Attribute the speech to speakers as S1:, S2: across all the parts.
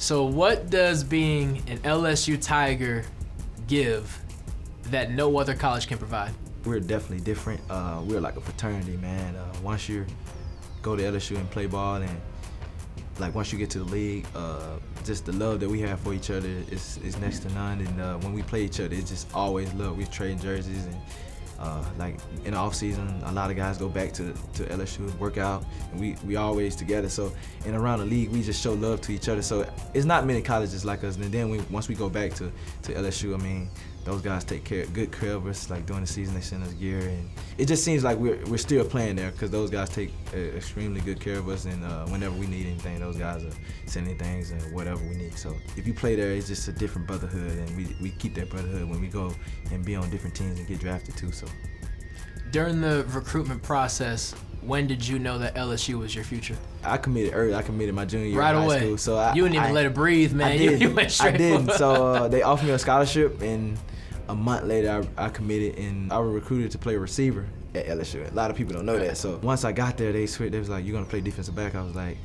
S1: So what does being an LSU Tiger give that no other college can provide?
S2: We're definitely different. We're like a fraternity, man. Once you go to LSU and play ball, and like once you get to the league, just the love that we have for each other is next to none. And when we play each other, it's just always love. We trade jerseys, and like in the off season, a lot of guys go back to LSU and work out, and we always together. So and around the league, we just show love to each other. So it's not many colleges like us. And then once we go back to LSU, I mean, those guys take good care of us. Like during the season, they send us gear, and it just seems like we're still playing there because those guys take extremely good care of us. And whenever we need anything, those guys are sending things and whatever we need. So if you play there, it's just a different brotherhood, and we keep that brotherhood when we go and be on different teams and get drafted too. So
S1: during the recruitment process, when did you know that LSU was your future?
S2: I committed early. I committed my junior year
S1: right
S2: of high
S1: away.
S2: school. So
S1: you didn't even let it breathe, man.
S2: I did.
S1: You went straight
S2: I did.
S1: for it.
S2: So they offered me a scholarship, and a month later I committed, and I was recruited to play receiver at LSU. A lot of people don't know that. So once I got there, they switched. They was like, "You're gonna play defensive back." I was like,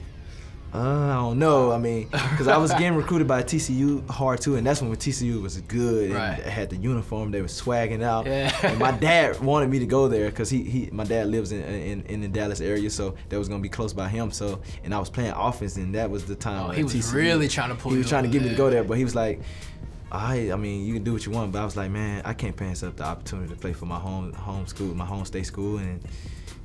S2: I don't know. I mean, because I was getting recruited by TCU hard too, and that's when TCU was good and
S1: right.
S2: had the uniform. They were swagging out.
S1: Yeah.
S2: And my dad wanted me to go there because my dad lives in the Dallas area, so that was gonna be close by him. So and I was playing offense, and that was the time.
S1: Oh, he was
S2: TCU,
S1: really trying to pull.
S2: He was trying to get me
S1: there.
S2: to go there, but he was like, I mean, you can do what you want, but I was like, man, I can't pass up the opportunity to play for my home school, my home state school, and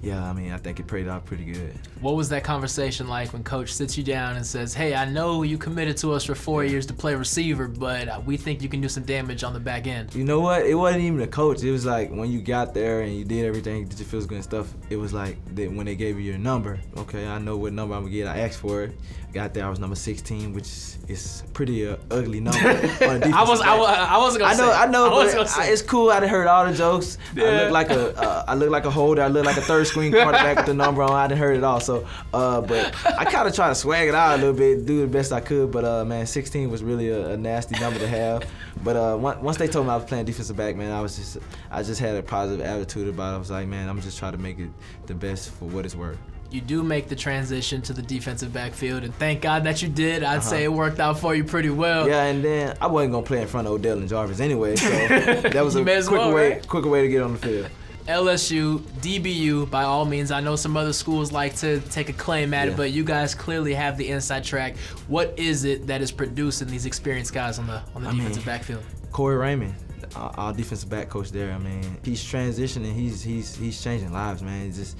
S2: yeah, I mean, I think it played out pretty good.
S1: What was that conversation like when Coach sits you down and says, "Hey, I know you committed to us for 4 years to play receiver, but we think you can do some damage on the back end"?
S2: You know what? It wasn't even a coach. It was like when you got there and you did everything, did you feel good and stuff. It was like that when they gave you your number. Okay, I know what number I'm gonna get. I asked for it. Got there, I was number 16, which is pretty ugly number. On a
S1: I wasn't gonna say.
S2: I know,
S1: but
S2: it's cool. I done heard all the jokes.
S1: Yeah.
S2: I look like a holder. I look like a third screen quarterback with the number on. I done heard it all. So, but I kind of try to swag it out a little bit, do the best I could. But man, 16 was really a nasty number to have. But once they told me I was playing defensive back, man, I just had a positive attitude about it. I was like, man, I'm just trying to make it the best for what it's worth.
S1: You do make the transition to the defensive backfield, and thank God that you did. I'd say it worked out for you pretty well.
S2: Yeah, and then I wasn't gonna play in front of Odell and Jarvis anyway, so that was a quicker way to get on the field.
S1: LSU, DBU, by all means. I know some other schools like to take a claim at it, but you guys clearly have the inside track. What is it that is producing these experienced guys on the defensive backfield?
S2: Corey Raymond, our defensive back coach there. I mean, he's transitioning. He's changing lives, man. It's just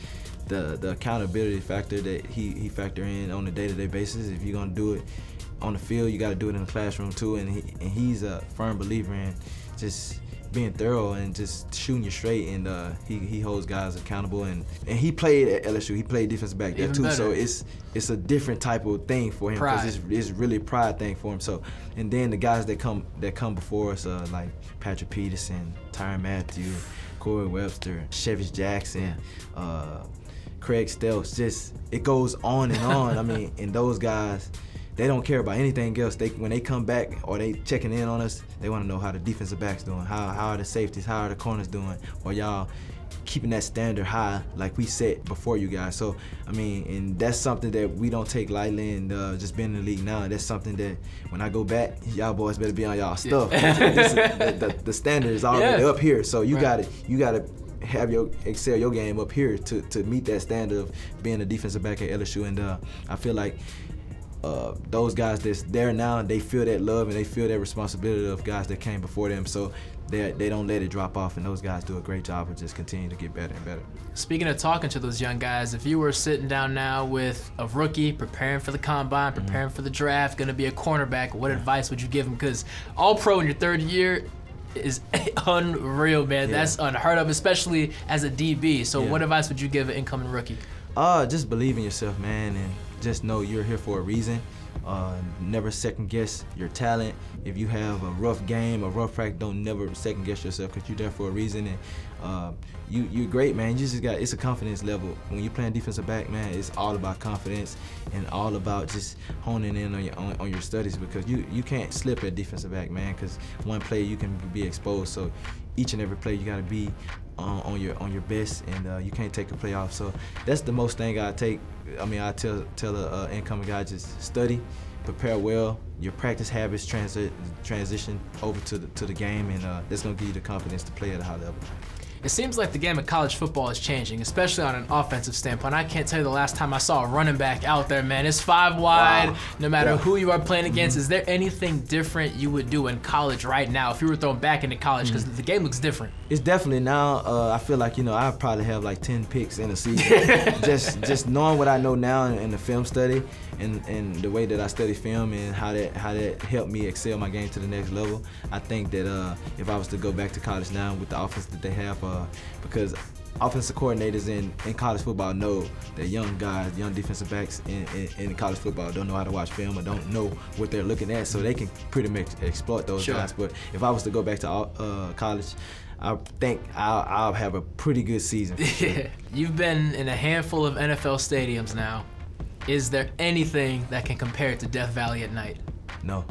S2: the accountability factor that he factor in on a day-to-day basis. If you're gonna do it on the field, you got to do it in the classroom too. And he's a firm believer in just being thorough and just shooting you straight. And he holds guys accountable. And he played at LSU. He played defensive back there too. Better. So it's a different type of thing for him because it's really a pride thing for him. So and then the guys that come before us like Patrick Peterson, Tyrann Mathieu, Corey Webster, Chevis Jackson. Craig Stelz, just it goes on and on. I mean, and those guys, they don't care about anything else. When they come back or they checking in on us, they want to know how the defensive backs doing, how are the safeties, how are the corners doing, or y'all keeping that standard high like we set before you guys. So I mean, and that's something that we don't take lightly. And just being in the league now, that's something that when I go back, y'all boys better be on y'all stuff. The standard is already up here, so you got to have excel your game up here to meet that standard of being a defensive back at LSU. And I feel like those guys that's there now, they feel that love and they feel that responsibility of guys that came before them. So they don't let it drop off, and those guys do a great job of just continuing to get better and better. Speaking
S1: of talking to those young guys, if you were sitting down now with a rookie preparing for the combine, preparing for the draft, going to be a cornerback, what advice would you give them? Because all-pro in your third year is unreal, man. Yeah. That's unheard of, especially as a DB. So what advice would you give an incoming rookie?
S2: Just believe in yourself, man, and just know you're here for a reason. Never second guess your talent. If you have a rough game, a rough practice, don't never second guess yourself because you're there for a reason. And you're great, man. You just it's a confidence level. When you're playing defensive back, man, it's all about confidence and all about just honing in on your studies, because you can't slip at defensive back, man, because one play you can be exposed. So each and every play you got to be on your best, and you can't take a play off. So that's the most thing I take. I mean, I tell the incoming guy, just study, prepare well, your practice habits transition over to the game, and that's gonna give you the confidence to play at a high level.
S1: It seems like the game of college football is changing, especially on an offensive standpoint. I can't tell you the last time I saw a running back out there, man. It's 5 wide,
S2: wow.
S1: no matter
S2: Yeah.
S1: who you are playing against. Is there anything different you would do in college right now if you were thrown back into college? Because the game looks different.
S2: It's definitely now, I feel like, I probably have like 10 picks in a season. just knowing what I know now in the film study and the way that I study film and how that helped me excel my game to the next level. I think that if I was to go back to college now with the offense that they have, because offensive coordinators in college football know that young guys, young defensive backs in college football don't know how to watch film or don't know what they're looking at, so they can pretty much exploit those guys. But if I was to go back to college, I think I'll have a pretty good season.
S1: Yeah. You've been in a handful of NFL stadiums now. Is there anything that can compare to Death Valley at night?
S2: No,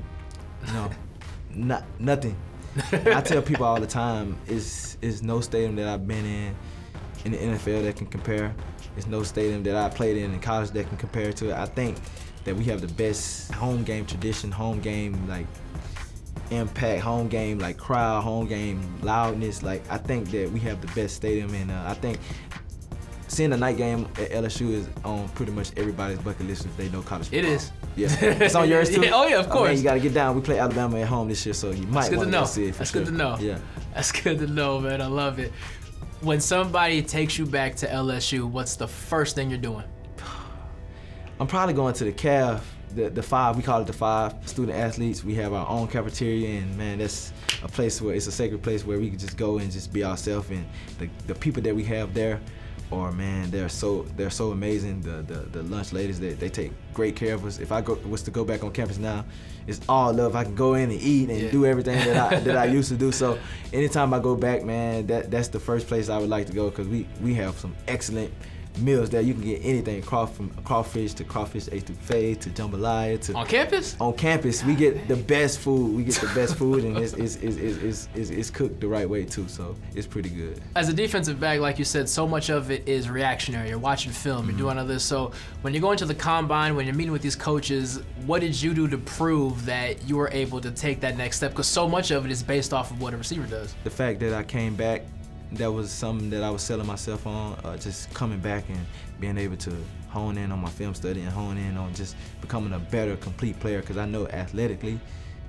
S2: nothing. I tell people all the time, is no stadium that I've been in the NFL that can compare. There's no stadium that I played in college that can compare to it. I think that we have the best home game tradition, home game like impact, home game like crowd, home game loudness. Like, I think that we have the best stadium, and I think seeing the night game at LSU is on pretty much everybody's bucket list if they know college football.
S1: It is.
S2: Yeah, it's on yours too.
S1: Yeah, oh yeah, of course.
S2: Man, you got to get down. We play Alabama at home this year, so you might want to see it.
S1: That's good to know.
S2: Yeah,
S1: that's good to know, man. I love it. When somebody takes you back to LSU, what's the first thing you're doing?
S2: I'm probably going to the CAF, the 5. We call it the 5 student athletes. We have our own cafeteria, and man, that's a place where it's a sacred place where we can just go and just be ourselves. And the people that we have there, man, they're so amazing. The lunch ladies, they take great care of us. If I was to go back on campus now, it's all love. I can go in and eat and do everything that I used to do. So anytime I go back, man, that's the first place I would like to go, because we have some excellent meals there. You can get anything, from crawfish to crawfish etouffee to jambalaya to
S1: on campus.
S2: On campus, we get the best food. We get the best food, and it's cooked the right way too. So it's pretty good.
S1: As a defensive back, like you said, so much of it is reactionary. You're watching film. You're doing all this. So when you're going to the combine, when you're meeting with these coaches, what did you do to prove that you were able to take that next step? Because so much of it is based off of what a receiver does.
S2: The fact that I came back, that was something that I was selling myself on, just coming back and being able to hone in on my film study and hone in on just becoming a better, complete player, because I know athletically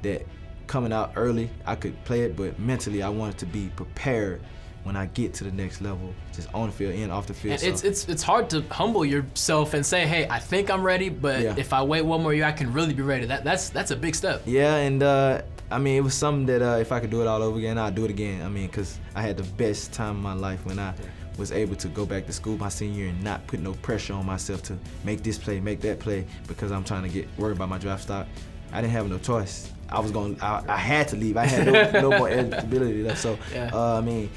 S2: that coming out early, I could play it, but mentally I wanted to be prepared when I get to the next level, just on the field and off the field.
S1: And it's hard to humble yourself and say, hey, I think I'm ready, but if I wait one more year, I can really be ready. That's a big step.
S2: Yeah, and I mean, it was something that if I could do it all over again, I'd do it again. I mean, because I had the best time of my life when I was able to go back to school my senior year and not put no pressure on myself to make this play, make that play, because I'm trying to get worried about my draft stock. I didn't have no choice. I had to leave. I had no more eligibility left. So, I mean,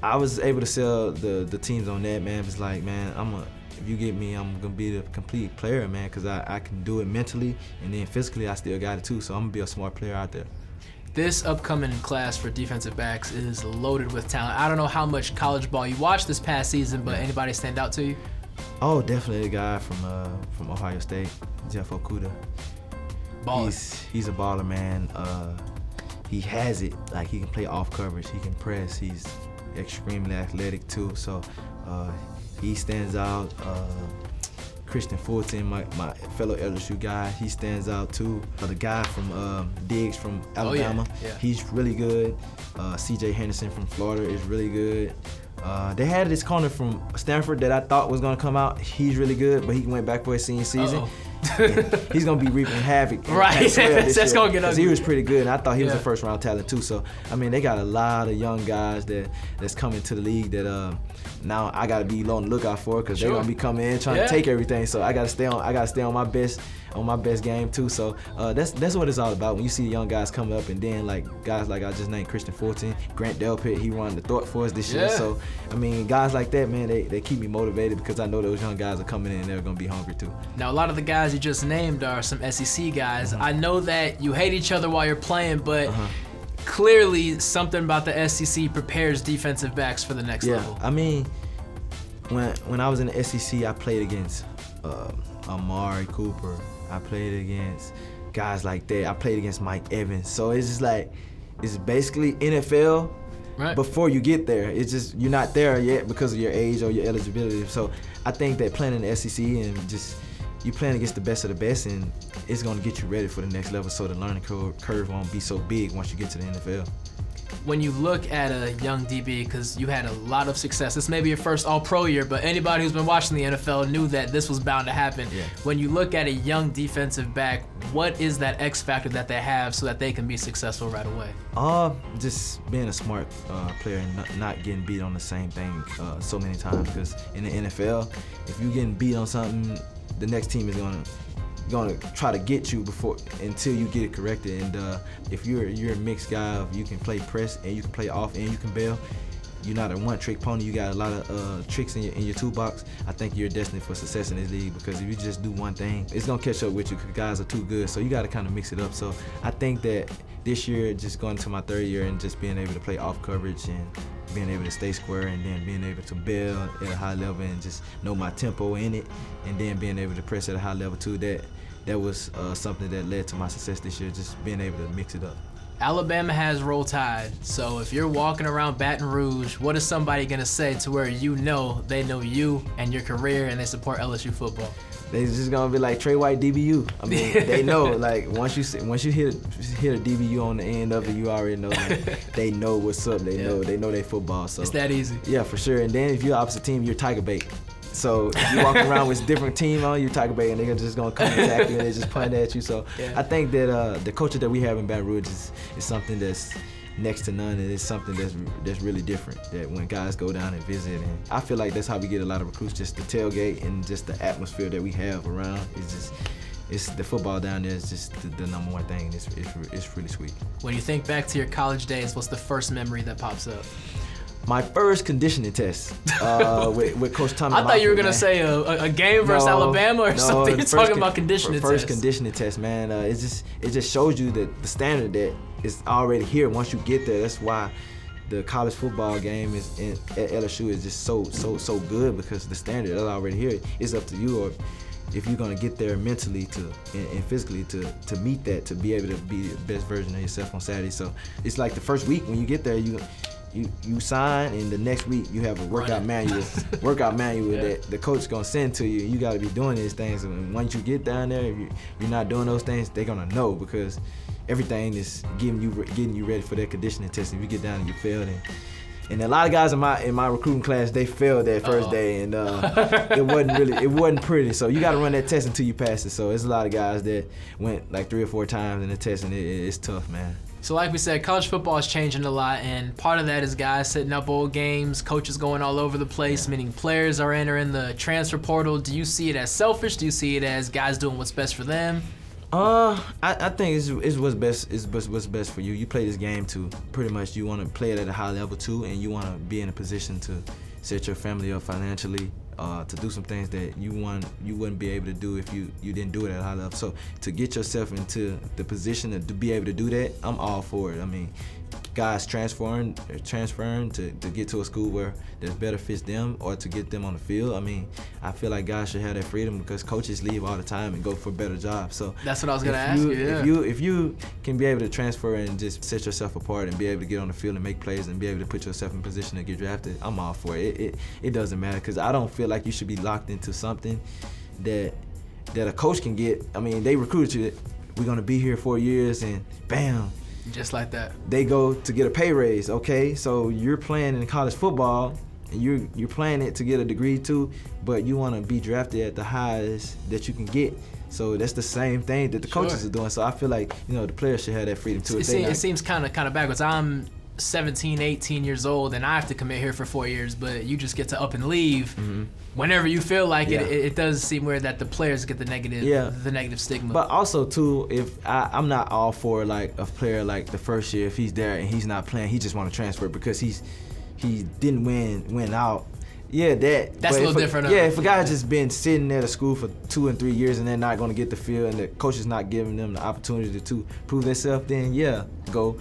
S2: I was able to sell the teams on that, man. It's like, man, if you get me, I'm gonna be the complete player, man, because I can do it mentally, and then physically I still got it too. So I'm gonna be a smart player out there.
S1: This upcoming class for defensive backs is loaded with talent. I don't know how much college ball you watched this past season, but anybody stand out to you?
S2: Oh, definitely the guy from Ohio State, Jeff Okudah.
S1: Baller.
S2: He's a baller, man. He has it. Like, he can play off coverage. He can press. He's extremely athletic too. So he stands out. Christian Fulton, my fellow LSU guy, he stands out too. The guy from Diggs from Alabama, he's really good. C.J. Henderson from Florida is really good. They had this corner from Stanford that I thought was gonna come out. He's really good, but he went back for his senior season. He's gonna be reaping havoc.
S1: Right, that's gonna get ugly.
S2: He was pretty good, and I thought he was a first-round talent too. So I mean, they got a lot of young guys that's coming to the league that now I gotta be on the lookout for, because they're gonna be coming in trying to take everything. So I gotta stay on my best game too. So that's what it's all about. When you see the young guys coming up, and then like guys like I just named Christian Fulton, Grant Delpit, he won the Thorpe for us this year. So I mean, guys like that, man, they keep me motivated, because I know those young guys are coming in and they're gonna be hungry too.
S1: Now a lot of the guys you just named are some SEC guys. I know that you hate each other while you're playing, but clearly something about the SEC prepares defensive backs for the next level.
S2: I mean, when I was in the SEC, I played against Amari Cooper. I played against guys like that. I played against Mike Evans. So it's just like, it's basically NFL before you get there. It's just, you're not there yet because of your age or your eligibility. So I think that playing in the SEC and just, you playing against the best of the best, and it's going to get you ready for the next level so the learning curve won't be so big once you get to the NFL.
S1: When you look at a young DB, because you had a lot of success, this may be your first All-Pro year, but anybody who's been watching the NFL knew that this was bound to happen.
S2: Yeah.
S1: When you look at a young defensive back, what is that X factor that they have so that they can be successful right away?
S2: Just being a smart player and not getting beat on the same thing so many times. Because in the NFL, if you're getting beat on something, the next team is gonna try to get you until you get it corrected. And if you're a mixed guy, of you can play press and you can play off and you can bail, you're not a one-trick pony. You got a lot of tricks in your toolbox. I think you're destined for success in this league, because if you just do one thing, it's gonna catch up with you because guys are too good. So you got to kind of mix it up. So I think that this year, just going to my third year and just being able to play off coverage and being able to stay square and then being able to bail at a high level and just know my tempo in it, and then being able to press at a high level too, that was something that led to my success this year, just being able to mix it up.
S1: Alabama has Roll Tide, so if you're walking around Baton Rouge, what is somebody gonna say to where you know they know you and your career and they support LSU football?
S2: They just gonna be like, Trey White DBU. I mean, they know, like, once you hit a DBU on the end of it, you already know, like, they know what's up. They know they football. So
S1: it's that easy.
S2: Yeah, for sure. And then if you're opposite team, you're Tiger Bait. So if you're walking around with different team on, you're Tiger Bait, and they're just gonna come attack you and they just punt at you. So I think that the culture that we have in Baton Rouge is something that's next to none, and it's something that's really different, that when guys go down and visit, and I feel like that's how we get a lot of recruits, just the tailgate and just the atmosphere that we have around. It's the football down there is just the number one thing. It's really sweet.
S1: When you think back to your college days, what's the first memory that pops up?
S2: My first conditioning test with Coach Tommy.
S1: I thought you were gonna say a game versus Alabama or something. You're talking about conditioning test.
S2: First conditioning test, man. It just shows you that the standard that is already here once you get there. That's why the college football game at LSU is just so good, because the standard is already here. It's up to you, or if you're gonna get there mentally and physically to meet that, to be able to be the best version of yourself on Saturday. So it's like the first week when you get there, you sign, and the next week you have a workout manual that the coach gonna send to you. You got to be doing these things, and once you get down there, if you're not doing those things, they're gonna know, because everything is getting you ready for that conditioning test. If you get down and you failed, and a lot of guys in my recruiting class, they failed that first day, and it wasn't pretty. So you got to run that test until you pass it. So there's a lot of guys that went like 3 or 4 times in the test, and it's tough, man.
S1: So like we said, college football is changing a lot, and part of that is guys setting up old games, coaches going all over the place, meaning players are entering the transfer portal. Do you see it as selfish? Do you see it as guys doing what's best for them?
S2: I think it's what's best. Is what's best for you. You play this game to pretty much, you want to play it at a high level too, and you want to be in a position to set your family up financially, to do some things that you wouldn't be able to do if you didn't do it at a high level. So to get yourself into the position to be able to do that, I'm all for it. I mean, guys transferring to get to a school where that better fits them, or to get them on the field. I mean, I feel like guys should have that freedom, because coaches leave all the time and go for better jobs. So
S1: that's what I was gonna ask you. Yeah.
S2: If you can be able to transfer and just set yourself apart and be able to get on the field and make plays and be able to put yourself in position to get drafted, I'm all for it. It doesn't matter, because I don't feel like you should be locked into something that a coach can get. I mean, they recruited you. We're gonna be here 4 years, and bam.
S1: Just like that.
S2: They go to get a pay raise. Okay, so you're playing in college football, and you're playing it to get a degree too, but you want to be drafted at the highest that you can get. So that's the same thing that the coaches are doing. So I feel like, the players should have that freedom too.
S1: It seems kind of backwards. I'm 17, 18 years old, and I have to commit here for 4 years, but you just get to up and leave whenever you feel like it. It does seem weird that the players get the negative stigma.
S2: But also too, if I'm not all for like a player like the first year, if he's there and he's not playing, he just want to transfer because he didn't win out. Yeah, that's
S1: a little different.
S2: Yeah, if a guy's just been sitting at a school for 2 and 3 years and they're not going to get the field, and the coach is not giving them the opportunity to prove themselves, then go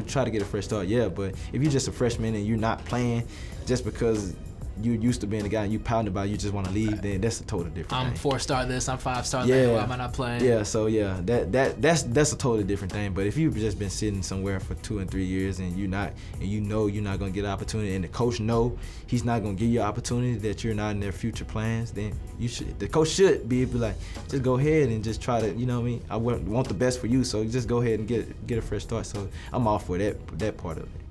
S2: try to get a fresh start. Yeah, but if you're just a freshman and you're not playing just because you're used to being a guy and you pounding about you just want to leave, then that's a total different
S1: I'm
S2: thing.
S1: 4-star this, I'm 5-star that. Why am I not playing?
S2: Yeah, so yeah, that's a totally different thing. But if you've just been sitting somewhere for 2 and 3 years and you know you're not gonna get an opportunity, and the coach know he's not gonna give you an opportunity, that you're not in their future plans, then the coach should be able to like, just go ahead and just try to, you know what I mean? I want the best for you, so just go ahead and get a fresh start. So I'm all for that part of it.